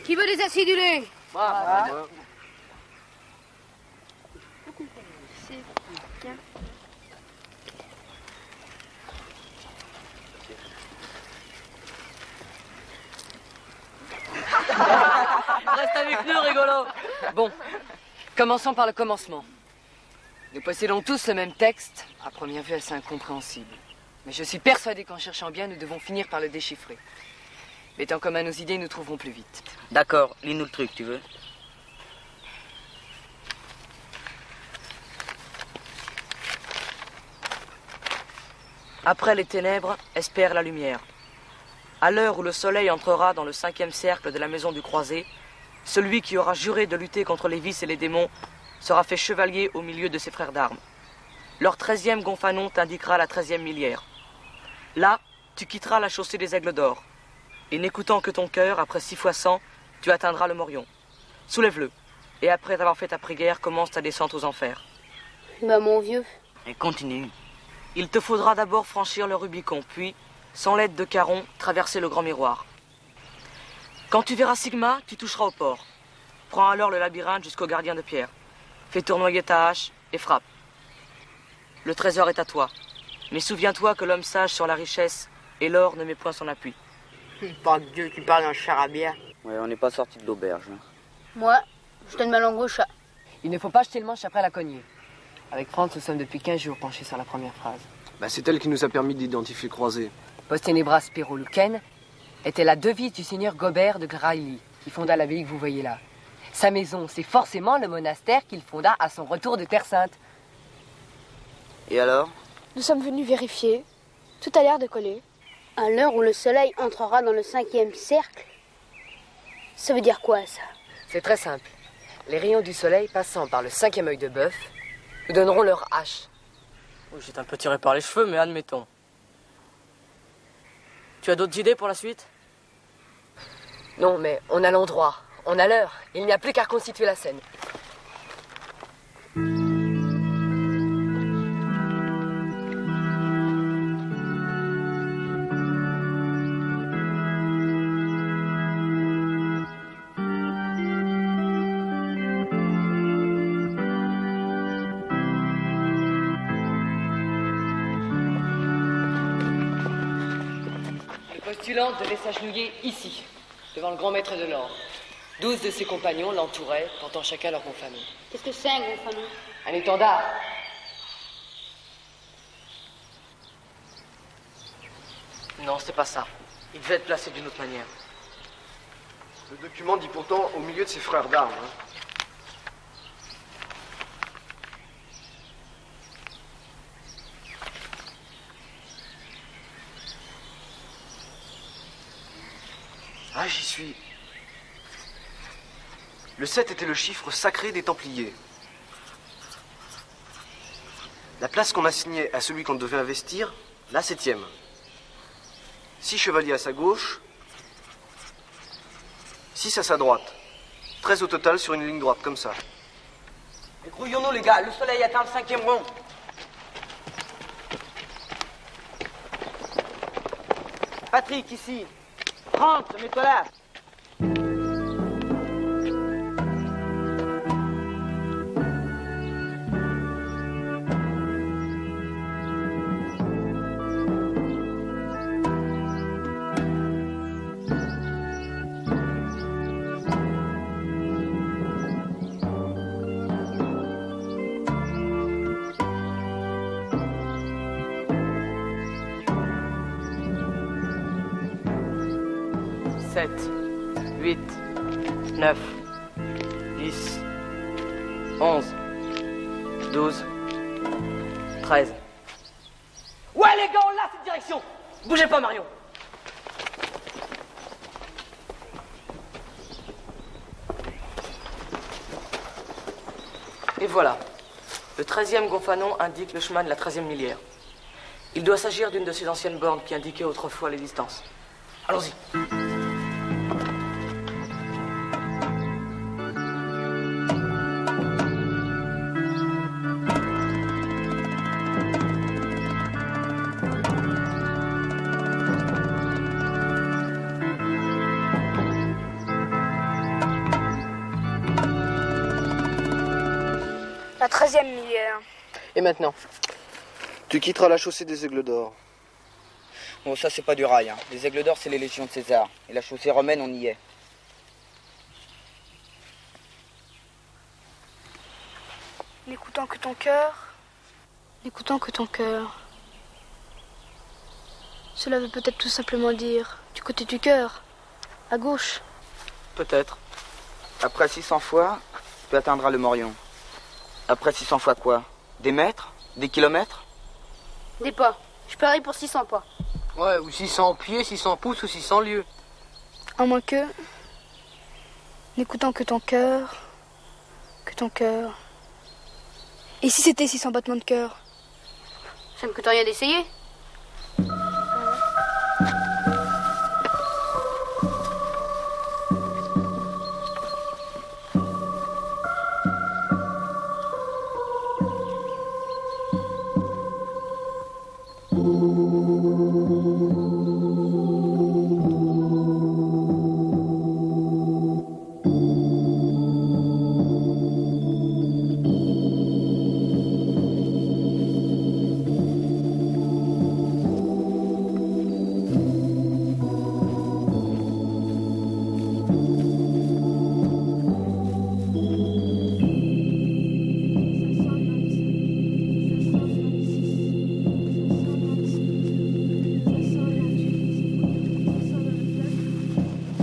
Qui veut des acidulés? Moi. Reste avec nous, rigolo. Bon, commençons par le commencement. Nous possédons tous le même texte, à première vue assez incompréhensible. Mais je suis persuadé qu'en cherchant bien, nous devons finir par le déchiffrer. Mettant commun nos idées, nous trouverons plus vite. D'accord, lis-nous le truc, tu veux? Après les ténèbres, espère la lumière. À l'heure où le soleil entrera dans le 5e cercle de la maison du croisé, celui qui aura juré de lutter contre les vices et les démons sera fait chevalier au milieu de ses frères d'armes. Leur 13e gonfanon t'indiquera la 13e millière. Là, tu quitteras la chaussée des Aigles d'Or. Et n'écoutant que ton cœur, après 6 fois 100, tu atteindras le morion. Soulève-le. Et après avoir fait ta prière, commence ta descente aux enfers. Bah mon vieux. Et continue. Il te faudra d'abord franchir le Rubicon, puis, sans l'aide de Charon, traverser le grand miroir. Quand tu verras Sigma, tu toucheras au port. Prends alors le labyrinthe jusqu'au gardien de pierre. Fais tournoyer ta hache et frappe. Le trésor est à toi. Mais souviens-toi que l'homme sage sur la richesse et l'or ne met point son appui. Pas Dieu qui parle d'un charabia. Ouais, on n'est pas sorti de l'auberge. Moi, je donne ma langue au chat. Il ne faut pas jeter le manche après la cognée. Avec Franz, nous sommes depuis 15 jours penchés sur la première phrase. Bah, c'est elle qui nous a permis d'identifier Croisé. Postenebras Spiro Luken était la devise du seigneur Gobert de Grailly, qui fonda l'abbaye que vous voyez là. Sa maison, c'est forcément le monastère qu'il fonda à son retour de Terre Sainte. Et alors? Nous sommes venus vérifier. Tout a l'air de coller. À l'heure où le soleil entrera dans le 5e cercle. Ça veut dire quoi, ça? C'est très simple. Les rayons du soleil passant par le 5e œil de bœuf nous donneront leur hache. Oui, j'étais un peu tiré par les cheveux, mais admettons. Tu as d'autres idées pour la suite? Non, mais on a l'endroit, on a l'heure. Il n'y a plus qu'à reconstituer la scène. Le postulant devait s'agenouiller ici, devant le grand maître de l'or. 12 de ses compagnons l'entouraient, portant chacun leur gonfanon. Qu'est-ce que c'est un gonfanon? Un étendard. Non, c'est pas ça. Il devait être placé d'une autre manière. Le document dit pourtant au milieu de ses frères d'armes. Ah, j'y suis. Le 7 était le chiffre sacré des Templiers. La place qu'on assignait à celui qu'on devait investir, la 7e. 6 chevaliers à sa gauche, 6 à sa droite. 13 au total sur une ligne droite, comme ça. Grouillons-nous, les gars. Le soleil atteint le 5e rond. Patrick, ici. Rentre, mets-toi là. Sept, 8, 9, 10, 11, 12, 13. Ouais, les gars, on l'a, cette direction. Bougez pas, Marion. Et voilà. Le 13e gonfanon indique le chemin de la 13e millière. Il doit s'agir d'une de ces anciennes bornes qui indiquaient autrefois les distances. Allons-y. 3e hier. Et maintenant? Tu quitteras la chaussée des Aigles d'Or. Bon, ça, c'est pas du rail. Hein. Les Aigles d'Or, c'est les légions de César. Et la chaussée romaine, on y est. N'écoutant que ton cœur. N'écoutant que ton cœur. Cela veut peut-être tout simplement dire du côté du cœur, à gauche. Peut-être. Après 600 fois, tu atteindras le Morion. Après 600 fois quoi? Des mètres? Des kilomètres? Des pas. Je parie pour 600 pas. Ouais, ou 600 pieds, 600 pouces ou 600 lieues. À moins que, n'écoutant que ton cœur, que ton cœur. Et si c'était 600 battements de cœur? Ça ne coûte rien d'essayer.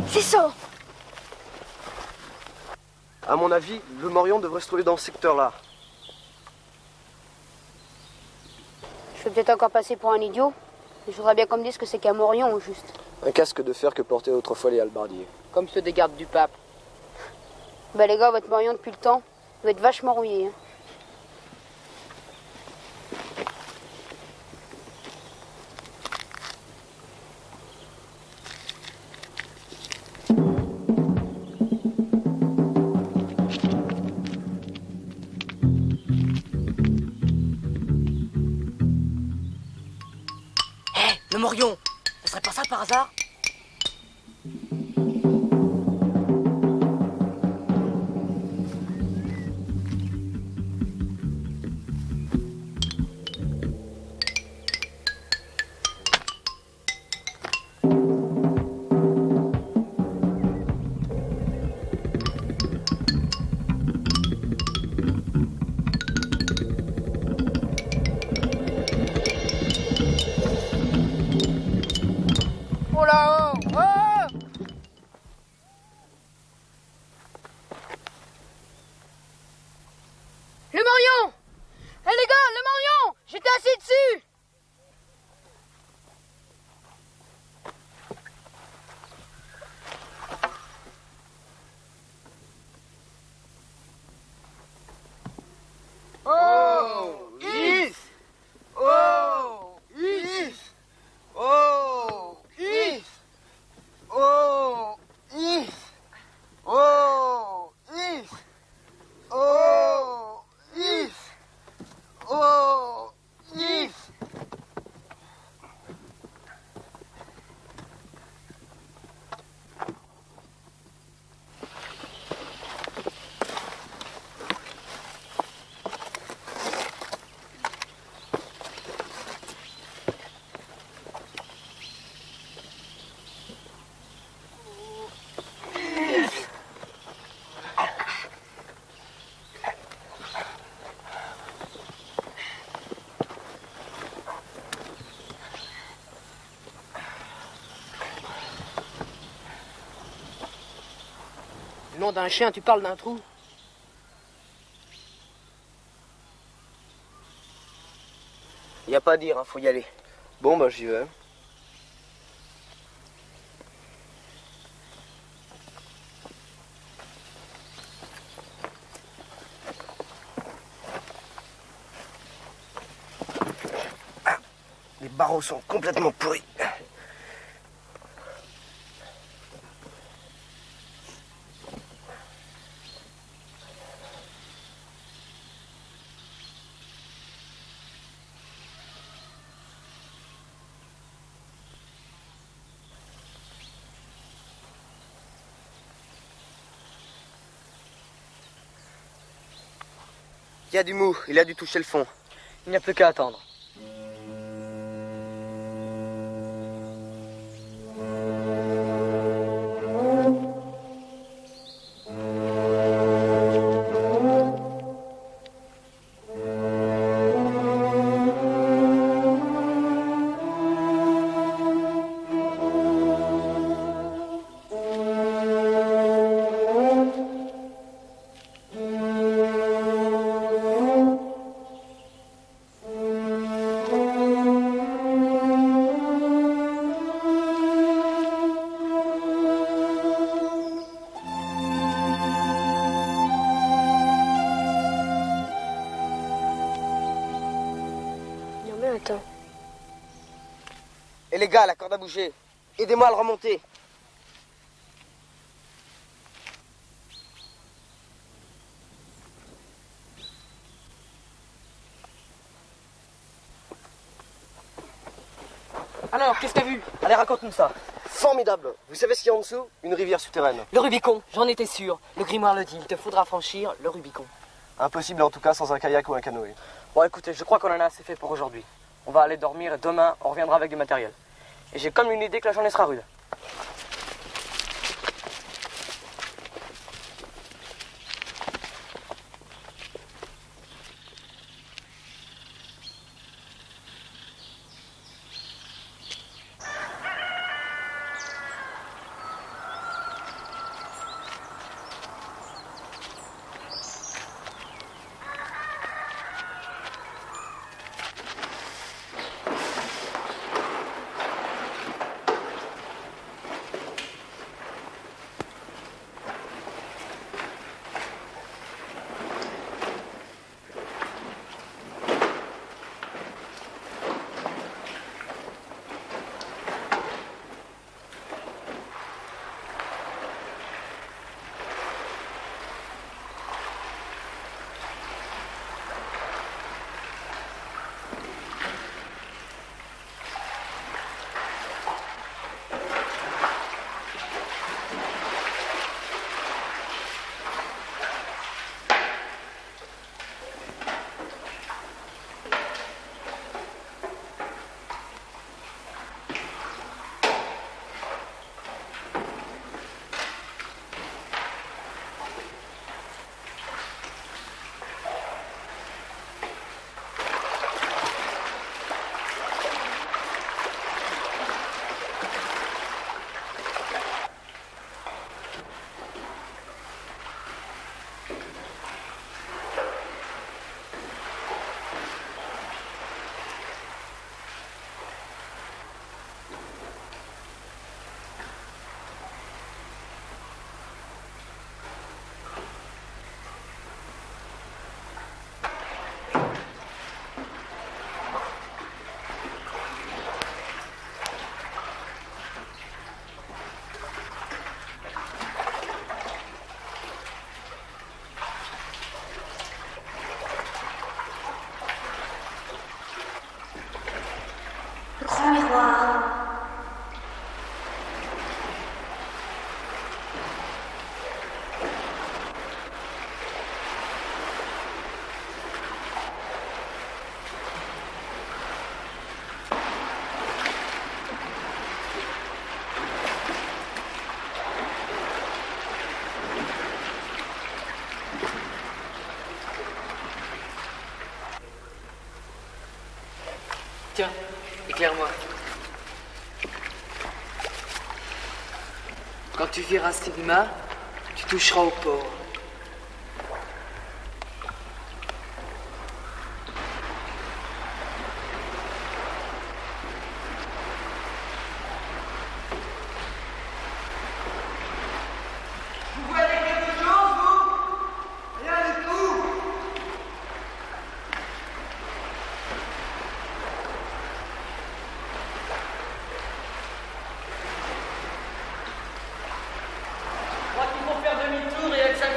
C'est ça! À mon avis, le Morion devrait se trouver dans ce secteur-là. Je vais peut-être encore passer pour un idiot, mais je voudrais bien qu'on me dise que c'est qu'un morion au juste. Un casque de fer que portaient autrefois les hallebardiers. Comme ceux des gardes du pape. Bah les gars, votre morion depuis le temps, il doit être vachement rouillé. Hein. Le Morion, ce serait pas ça par hasard? Le morion! Hé les gars, le morion! J'étais assis dessus! Oh! Is! Oh! Is! Oh! Is! Oh! Is! Oh! Is! Oh! Is! Oh! Is! Le nom d'un chien, tu parles d'un trou? Y a pas à dire, hein, faut y aller. Bon, bah j'y vais. Ah, les barreaux sont complètement pourris. y a du mou, il a dû toucher le fond. Il n'y a plus qu'à attendre. Et les gars, la corde a bougé. Aidez-moi à le remonter. Alors, qu'est-ce que t'as vu? Allez, raconte-nous ça. Formidable. Vous savez ce qu'il y a en dessous? Une rivière souterraine. Le Rubicon, j'en étais sûr. Le grimoire le dit, il te faudra franchir le Rubicon. Impossible en tout cas sans un kayak ou un canoë. Bon, écoutez, je crois qu'on en a assez fait pour aujourd'hui. On va aller dormir et demain, on reviendra avec du matériel. Et j'ai comme une idée que la journée sera rude. Grand miroir. Tiens, éclaire-moi. Quand tu verras Sigma, tu toucheras au port. Vous voyez quelque chose, vous? Rien du tout. Je crois qu'il faut faire demi-tour et examiner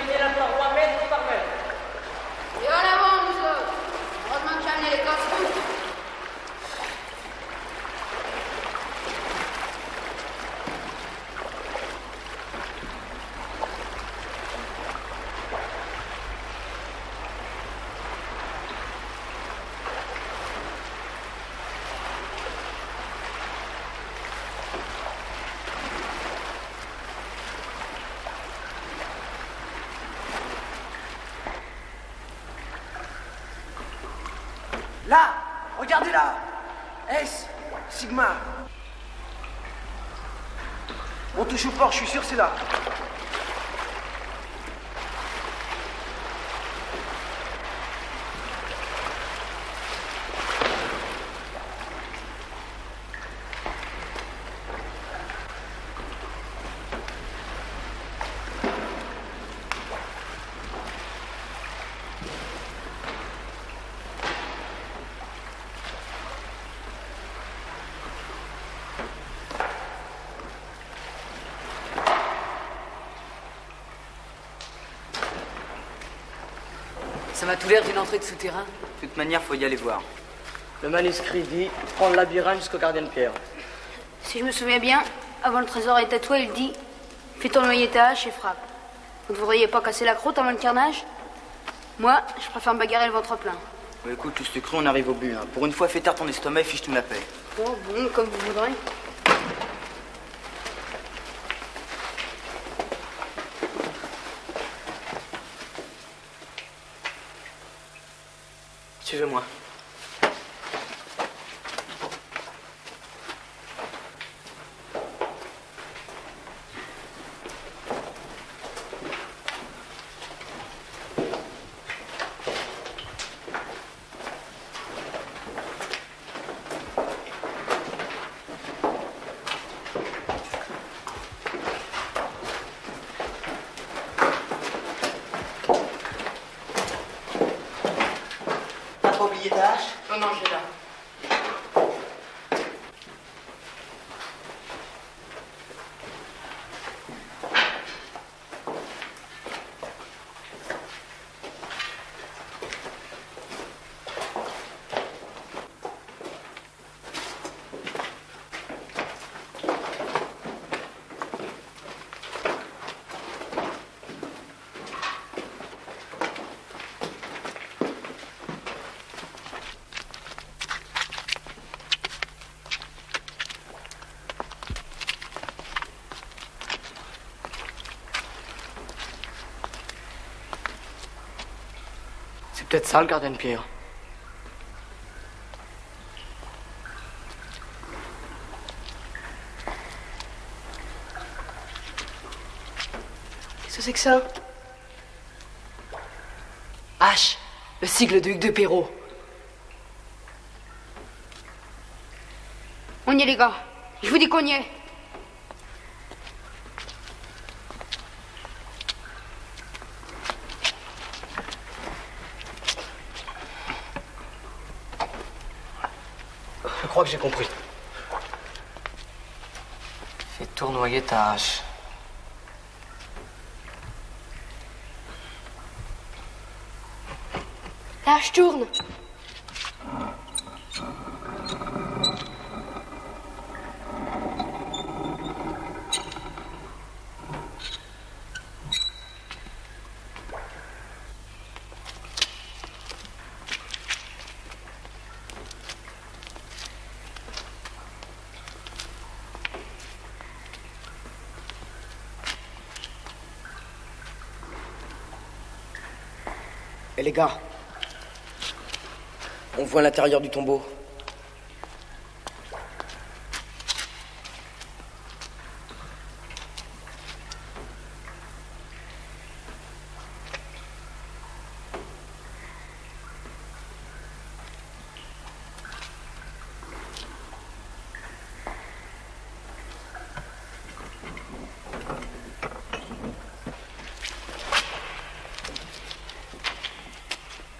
Là, regardez là. S, Sigma. On touche au port, je suis sûr c'est là. Ça m'a tout l'air d'une entrée de souterrain. De toute manière, faut y aller voir. Le manuscrit dit prendre le labyrinthe jusqu'au gardien de pierre. Si je me souviens bien, avant le trésor est tatoué, il dit fais ton noyer ta hache et frappe. Vous ne voudriez pas casser la croûte avant le carnage? Moi, je préfère me bagarrer le ventre plein. Bon, écoute, tout ce cru, on arrive au but. Hein. Pour une fois, fais taire ton estomac et fiche-tu la paix. Oh, bon, comme vous voudrez. Suivez-moi. T'as pas oublié ta hache? Non, non, j'ai là. C'est peut-être ça le gardien de pierre. Qu'est-ce que c'est que ça? H, le sigle de Hugues de Perrault. On y est, les gars. Je vous dis qu'on y est. Je crois que j'ai compris. Fais tournoyer ta hache. Là, je tourne. Et les gars, on voit l'intérieur du tombeau.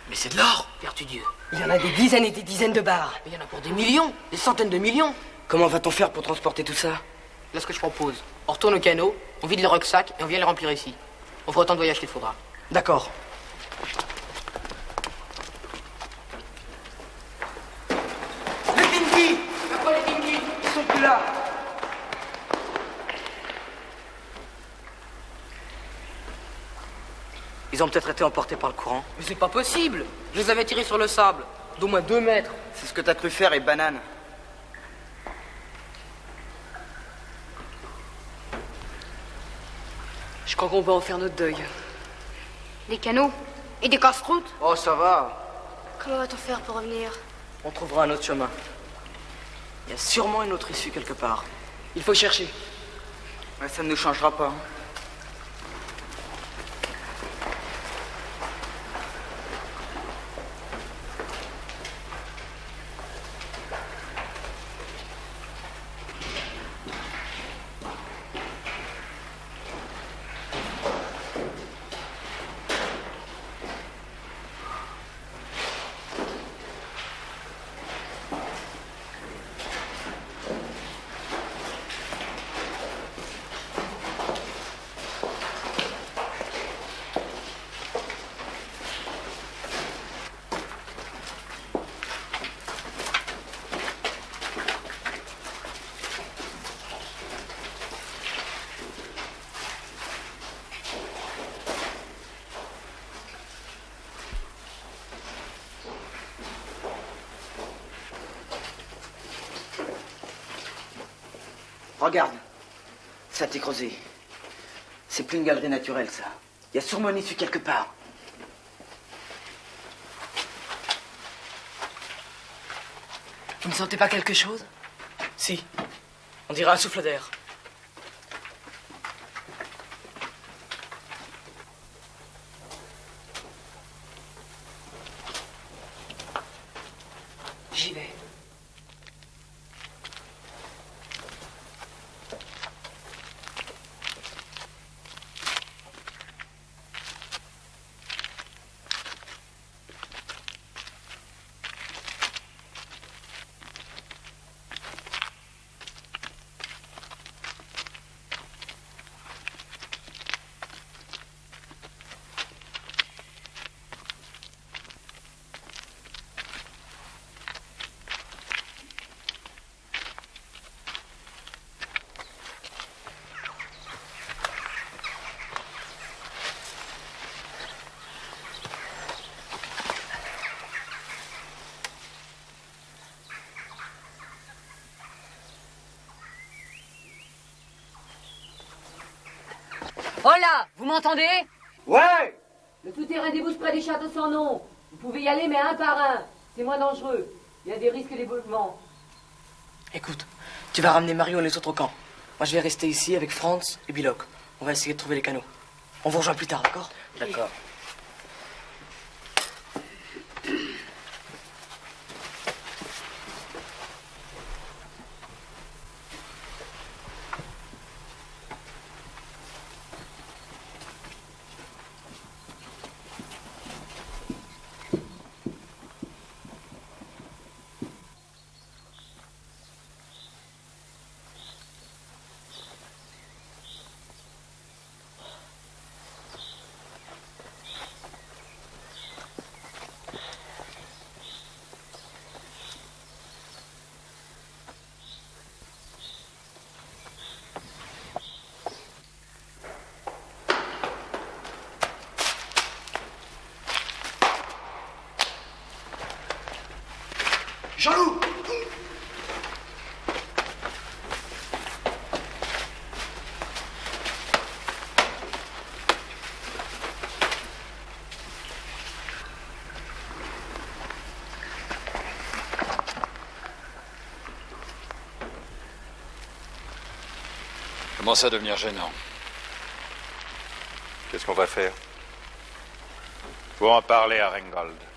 Mais c'est de l'or, vertu Dieu. Il y en a des dizaines et des dizaines de barres. Mais il y en a pour des millions, des centaines de millions. Comment va-t-on faire pour transporter tout ça? Là, ce que je propose, on retourne au canot, on vide les rucksacks et on vient les remplir ici. On fera autant de voyages qu'il faudra. D'accord. Les dinghies, Pourquoi les dinghies? ils sont plus là. Ils ont peut-être été emportés par le courant. Mais c'est pas possible. Je les avais tirés sur le sable, d'au moins 2 mètres. C'est ce que t'as cru faire, et banane. Je crois qu'on peut en faire notre deuil. Des canots et des casse-croûtes. Oh, ça va. Comment va-t-on faire pour revenir? on trouvera un autre chemin. Il y a sûrement une autre issue quelque part. Il faut chercher. Ouais, ça ne nous changera pas. Regarde, ça a été creusé. C'est plus une galerie naturelle, ça. Il y a sûrement une issue quelque part. Vous ne sentez pas quelque chose? Si, on dirait un souffle d'air. J'y vais. Hola, vous m'entendez? Ouais! Le souterrain débouche près des châteaux sans nom. Vous pouvez y aller, mais un par un. C'est moins dangereux. Il y a des risques d'éboulement. Écoute, tu vas ramener Mario et les autres au camp. Moi, je vais rester ici avec Franz et Biloc. On va essayer de trouver les canaux. On vous rejoint plus tard, d'accord? D'accord. Jean-Loup! Commence à devenir gênant. Qu'est-ce qu'on va faire? Faut en parler à Rengold.